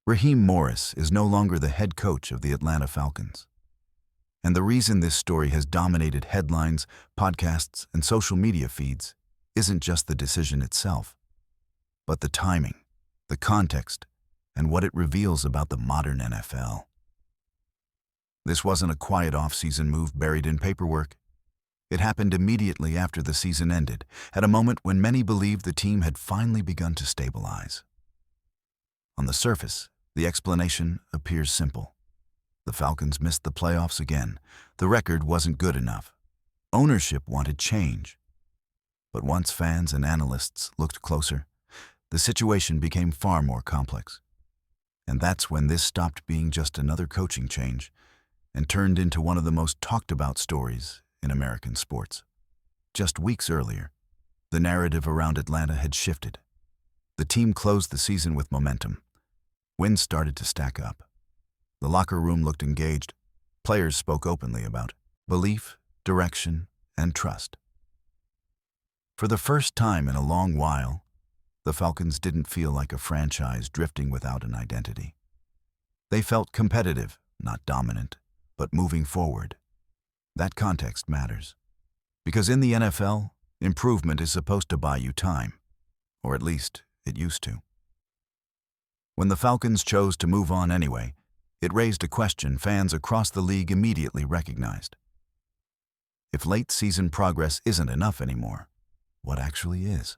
Raheem Morris is no longer the head coach of the Atlanta Falcons. And the reason this story has dominated headlines, podcasts, and social media feeds isn't just the decision itself, but the timing, the context, and what it reveals about the modern NFL. This wasn't a quiet off-season move buried in paperwork. It happened immediately after the season ended, at a moment when many believed the team had finally begun to stabilize. On the surface, the explanation appears simple. The Falcons missed the playoffs again. The record wasn't good enough. Ownership wanted change. But once fans and analysts looked closer, the situation became far more complex. And that's when this stopped being just another coaching change and turned into one of the most talked about stories in American sports. Just weeks earlier, the narrative around Atlanta had shifted. The team closed the season with momentum. Wins started to stack up. The locker room looked engaged. Players spoke openly about belief, direction, and trust. For the first time in a long while, the Falcons didn't feel like a franchise drifting without an identity. They felt competitive, not dominant, but moving forward. That context matters. Because in the NFL, improvement is supposed to buy you time. Or at least, it used to. When the Falcons chose to move on anyway, it raised a question fans across the league immediately recognized. If late-season progress isn't enough anymore, what actually is?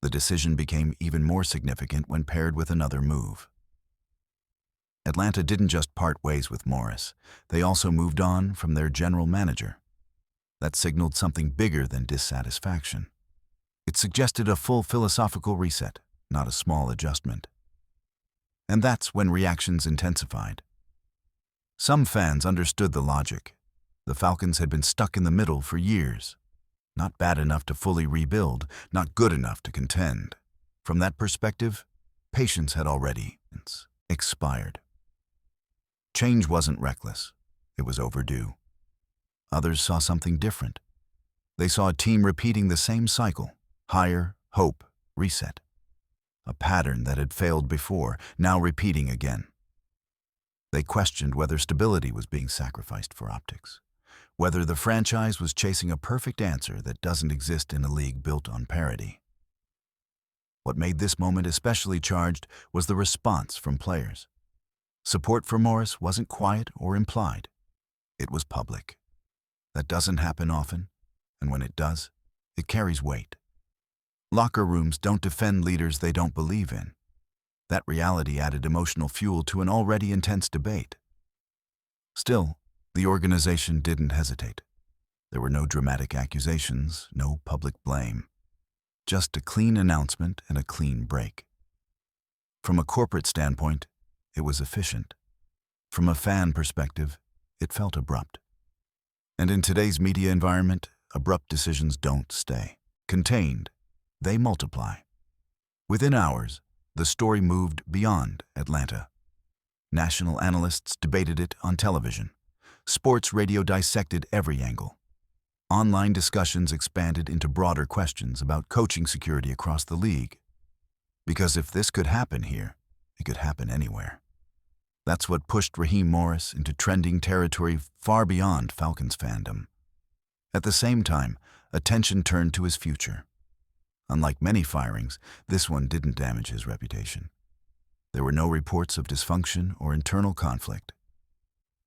The decision became even more significant when paired with another move. Atlanta didn't just part ways with Morris. They also moved on from their general manager. That signaled something bigger than dissatisfaction. It suggested a full philosophical reset, not a small adjustment. And that's when reactions intensified. Some fans understood the logic. The Falcons had been stuck in the middle for years. Not bad enough to fully rebuild, not good enough to contend. From that perspective, patience had already expired. Change wasn't reckless. It was overdue. Others saw something different. They saw a team repeating the same cycle: hire, hope, reset. A pattern that had failed before, now repeating again. They questioned whether stability was being sacrificed for optics, whether the franchise was chasing a perfect answer that doesn't exist in a league built on parity. What made this moment especially charged was the response from players. Support for Morris wasn't quiet or implied. It was public. That doesn't happen often, and when it does, it carries weight. Locker rooms don't defend leaders they don't believe in. That reality added emotional fuel to an already intense debate. Still, the organization didn't hesitate. There were no dramatic accusations, no public blame. Just a clean announcement and a clean break. From a corporate standpoint, it was efficient. From a fan perspective, it felt abrupt. And in today's media environment, abrupt decisions don't stay. Contained, they multiply. Within hours, the story moved beyond Atlanta. National analysts debated it on television. Sports radio dissected every angle. Online discussions expanded into broader questions about coaching security across the league. Because if this could happen here, it could happen anywhere. That's what pushed Raheem Morris into trending territory far beyond Falcons fandom. At the same time, attention turned to his future. Unlike many firings, this one didn't damage his reputation. There were no reports of dysfunction or internal conflict.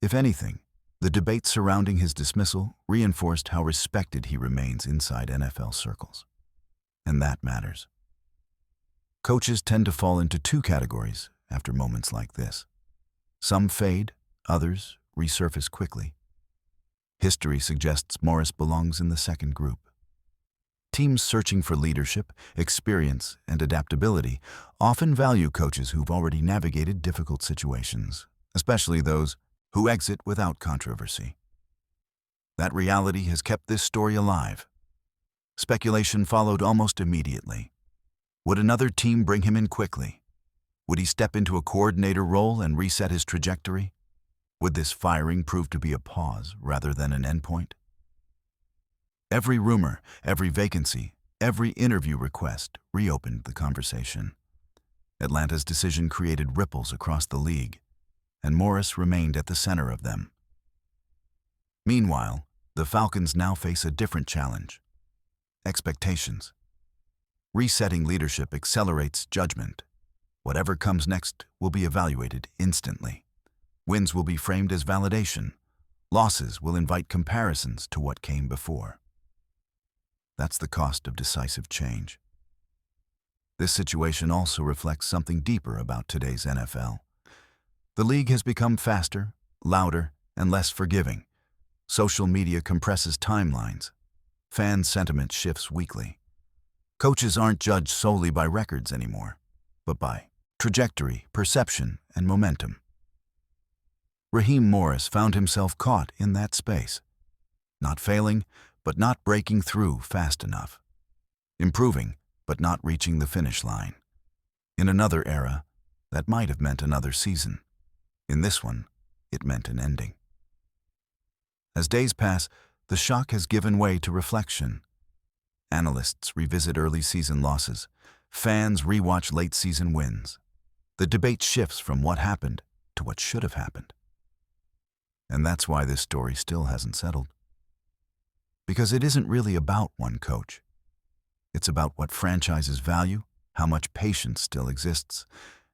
If anything, the debate surrounding his dismissal reinforced how respected he remains inside NFL circles. And that matters. Coaches tend to fall into two categories after moments like this. Some fade, others resurface quickly. History suggests Morris belongs in the second group. Teams searching for leadership, experience, and adaptability often value coaches who've already navigated difficult situations, especially those who exit without controversy. That reality has kept this story alive. Speculation followed almost immediately. Would another team bring him in quickly? Would he step into a coordinator role and reset his trajectory? Would this firing prove to be a pause rather than an endpoint? Every rumor, every vacancy, every interview request reopened the conversation. Atlanta's decision created ripples across the league, and Morris remained at the center of them. Meanwhile, the Falcons now face a different challenge: expectations. Resetting leadership accelerates judgment. Whatever comes next will be evaluated instantly. Wins will be framed as validation. Losses will invite comparisons to what came before. That's the cost of decisive change. This situation also reflects something deeper about today's NFL. The league has become faster, louder, and less forgiving. Social media compresses timelines. Fan sentiment shifts weekly. Coaches aren't judged solely by records anymore, but by trajectory, perception, and momentum. Raheem Morris found himself caught in that space, not failing, but not breaking through fast enough, improving, but not reaching the finish line. In another era, that might have meant another season. In this one, it meant an ending. As days pass, the shock has given way to reflection. Analysts revisit early season losses. Fans rewatch late season wins. The debate shifts from what happened to what should have happened. And that's why this story still hasn't settled. Because it isn't really about one coach. It's about what franchises value, how much patience still exists,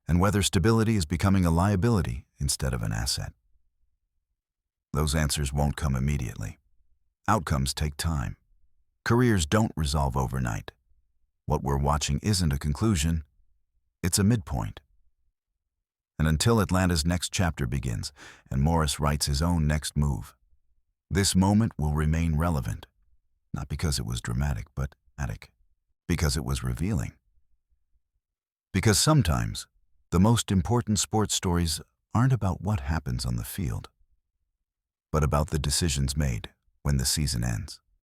and whether stability is becoming a liability instead of an asset. Those answers won't come immediately. Outcomes take time. Careers don't resolve overnight. What we're watching isn't a conclusion, it's a midpoint. And until Atlanta's next chapter begins and Morris writes his own next move, this moment will remain relevant, not because it was dramatic, but because it was revealing. Because sometimes the most important sports stories aren't about what happens on the field, but about the decisions made when the season ends.